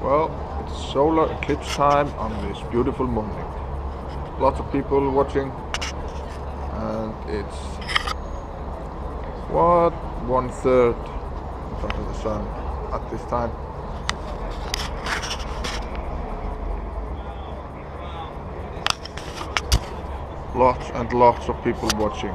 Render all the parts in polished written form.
Well, it's solar eclipse time on this beautiful morning. Lots of people watching, and it's what 1/3 in front of the sun at this time. Lots and lots of people watching.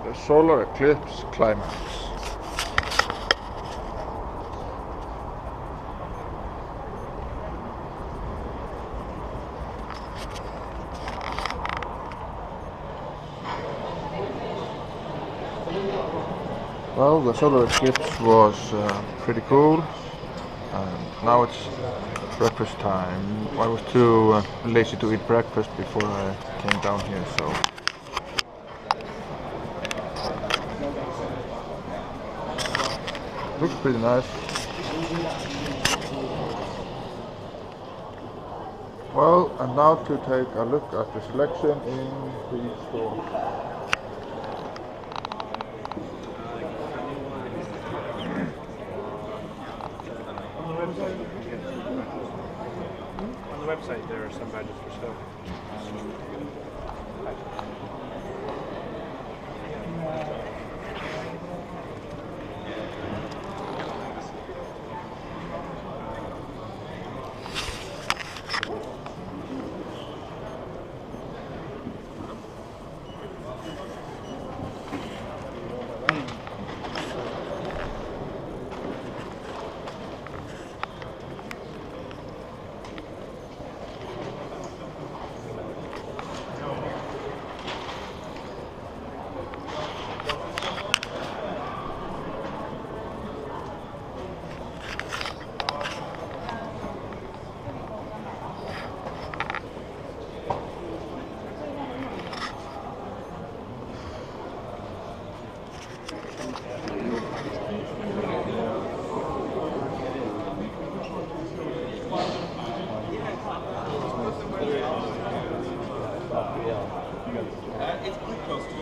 The solar eclipse climax. Well, the solar eclipse was pretty cool, and now it's breakfast time. I was too lazy to eat breakfast before I came down here, so looks pretty nice. Well, and now to take a look at the selection in the store. On the website there are some badges for sale. It's quite close to it.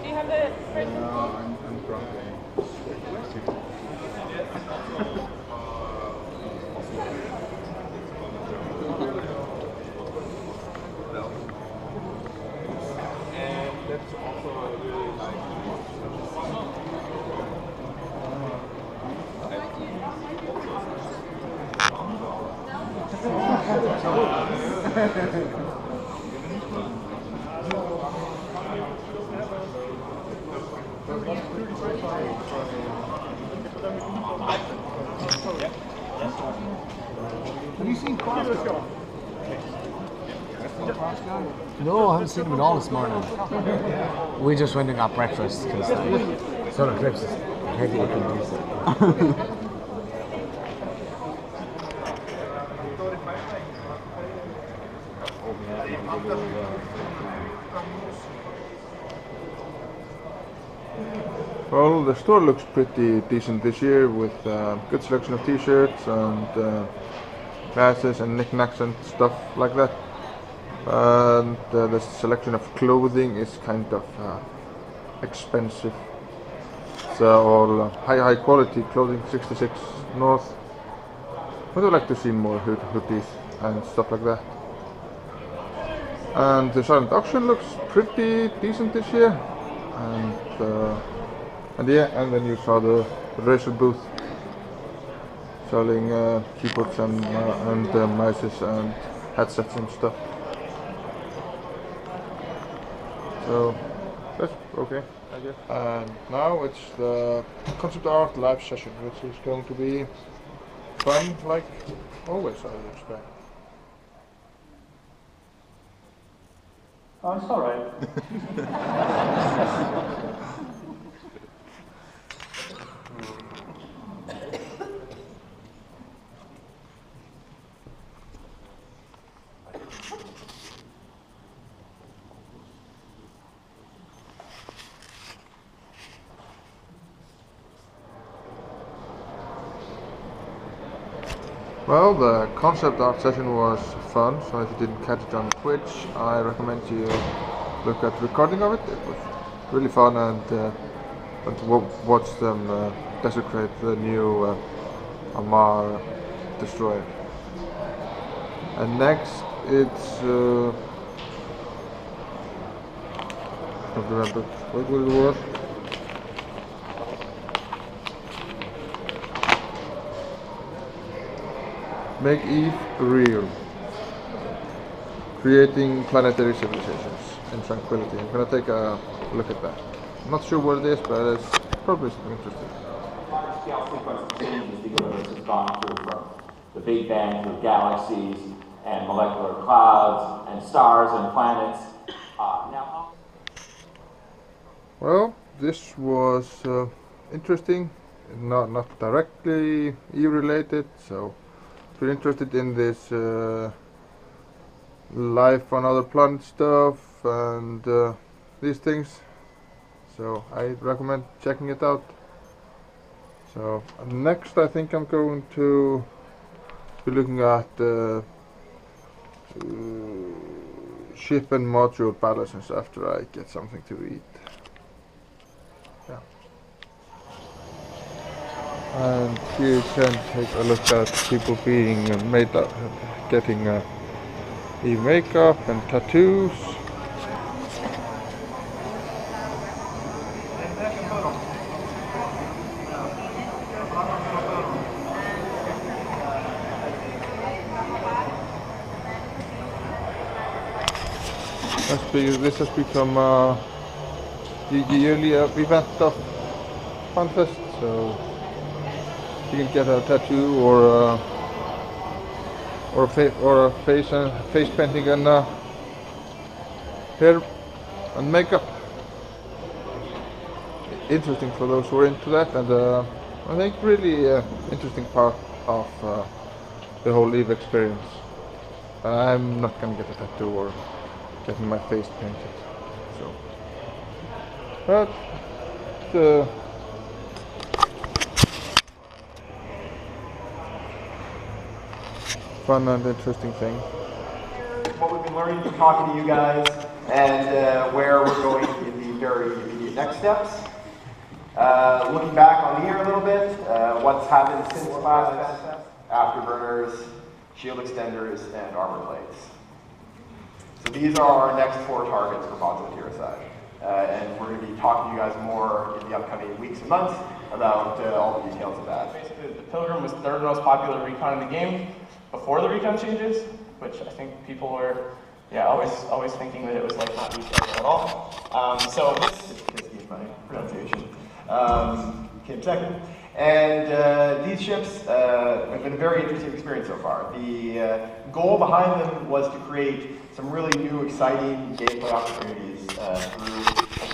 Do you have the first one? No, I'm drunk. And that's also really Have you seen Crossgo? No, I haven't seen him at all this morning. We just went and got breakfast because Solar Eclipse is heavy and decent. Well, the store looks pretty decent this year with good selection of t-shirts and glasses and knickknacks and stuff like that. And the selection of clothing is kind of expensive. It's all high quality clothing, 66 North. I would like to see more hoodies and stuff like that. And the silent auction looks pretty decent this year. And yeah, and then you saw the Razer booth selling keyboards and mices and headsets and stuff. So that's okay, I guess. And now it's the concept art live session, which is going to be fun, like always, I would expect. Oh, it's alright. Well, the concept art session was fun, so if you didn't catch it on Twitch, I recommend you look at the recording of it. It was really fun, and to watch them desecrate the new Amar destroyer. And next, it's I don't remember what it was. Make EvE real. Creating planetary civilizations in tranquility. I'm gonna take a look at that. I'm not sure what it is, but it's probably something interesting. Large-scale sequence of changes the universe has gone through, from the Big Bang through galaxies and molecular clouds and stars and planets. Well, this was interesting, not directly EvE related, so if you're interested in this life on other planets stuff and these things, so I recommend checking it out. So next I think I'm going to be looking at ship and module balances after I get something to eat. Yeah. And here you can take a look at people being made up, getting EvE makeup and tattoos. This has become the yearly event of Fanfest, so you can get a tattoo or a face painting and hair and makeup. Interesting for those who are into that, and I think really interesting part of the whole EvE experience. I'm not gonna get a tattoo or getting my face painted, so but fun and interesting thing. What we've been learning from talking to you guys, and where we're going in the very immediate next steps. Looking back on the year a little bit, what's happened since last Fanfest: afterburners, shield extenders, and armor plates. So these are our next 4 targets for modular tier side. And we're going to be talking to you guys more in the upcoming weeks and months about all the details of that. Basically, the Pilgrim was the 3rd most popular recon in the game before the recon changes, which I think people were always thinking that it was like not restarted at all. So excuse my pronunciation. Came second. And these ships have been a very interesting experience so far. The goal behind them was to create some really new, exciting gameplay opportunities through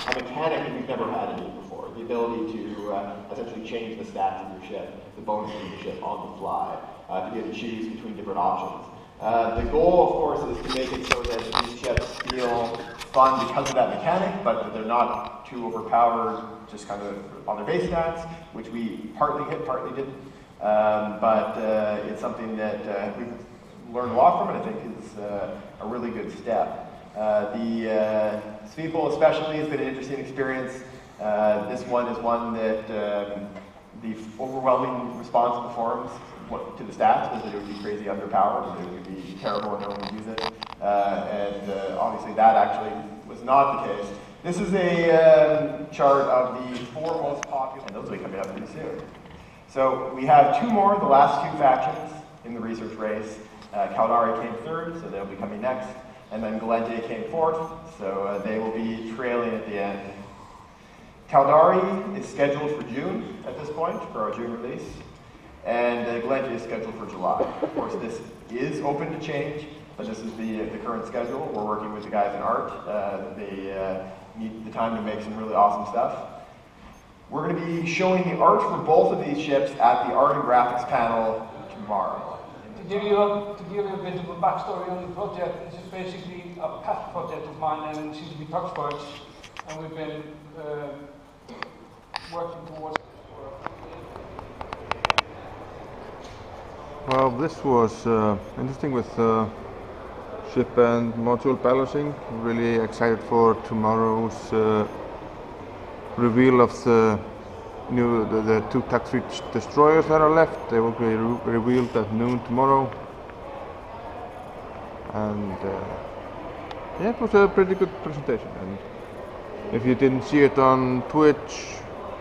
a mechanic that we've never had in it before. The ability to essentially change the stats of your ship, the bonuses of your ship on the fly, to be able to choose between different options. The goal, of course, is to make it so that these ships feel fun because of that mechanic, but that they're not too overpowered, just kind of on their base stats, which we partly hit, partly didn't. But it's something that we've learned a lot from, and I think is a really good step. The Speedpool especially has been an interesting experience. This one is one that the overwhelming response in the forums to the stats was that it would be crazy underpowered, that it would be terrible and no one would use it. And obviously that actually was not the case. This is a chart of the 4 most popular, and those will be coming up pretty soon. So we have 2 more, the last 2 factions in the research race. Caldari came 3rd, so they'll be coming next. And then Galente came 4th, so they will be trailing at the end. Caldari is scheduled for June at this point, for our June release. And Galente is scheduled for July. Of course, this is open to change, but this is the current schedule. We're working with the guys in art. They need the time to make some really awesome stuff. We're going to be showing the art for both of these ships at the art and graphics panel tomorrow. To give you a bit of a backstory on the project, this is basically a pet project of mine and CCP Tuxforge, and we've been working towards Well, this was interesting with ship and module balancing. Really excited for tomorrow's reveal of the the two tax-free destroyers that are left. They will be revealed at noon tomorrow. And yeah, it was a pretty good presentation. And if you didn't see it on Twitch,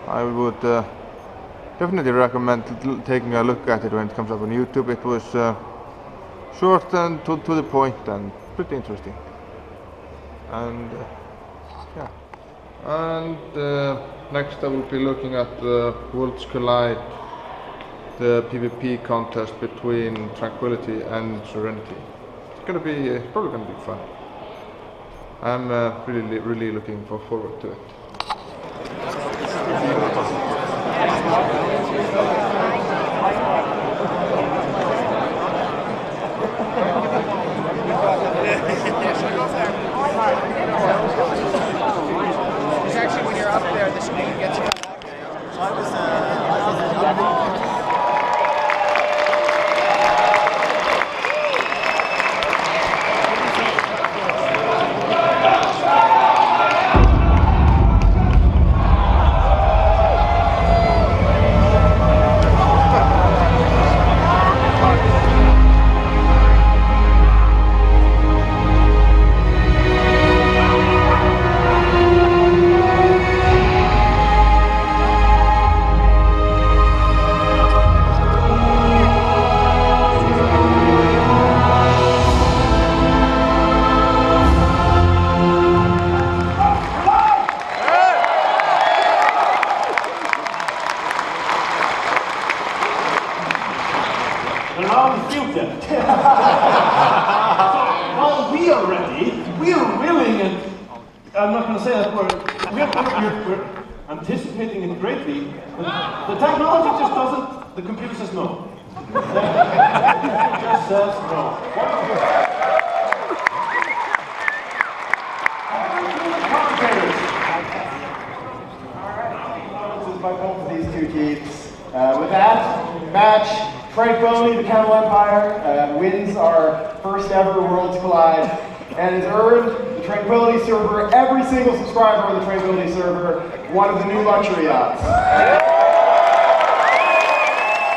I would definitely recommend taking a look at it when it comes up on YouTube. It was short and to the point and pretty interesting. And yeah. And next I will be looking at the Worlds Collide, the PvP contest between Tranquility and Serenity. It's gonna be probably gonna be fun. I'm really looking forward to it. It's actually when you're up there, the screen gets cut out. So I was Well, we are ready, we are willing, and I'm not going to say that we're anticipating it greatly, but the technology just doesn't, the computer says no. It just says no. This is by both of these two teams. With that match, Tranquility, the Camel Empire, wins our first ever Worlds Collide and has earned the Tranquility server, every single subscriber on the Tranquility server, one of the new luxury yachts.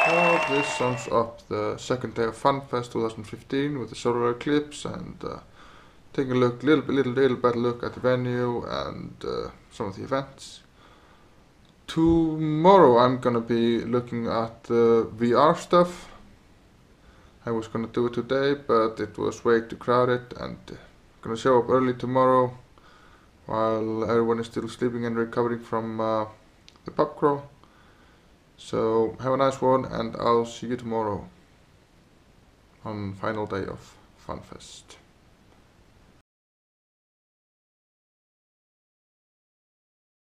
Well, this sums up the second day of FanFest 2015 with the solar eclipse and taking a little better look at the venue and some of the events. Tomorrow I'm gonna be looking at the VR stuff. I was gonna do it today, but it was way too crowded, and gonna show up early tomorrow while everyone is still sleeping and recovering from the pub crawl. So have a nice one, and I'll see you tomorrow on final day of FanFest.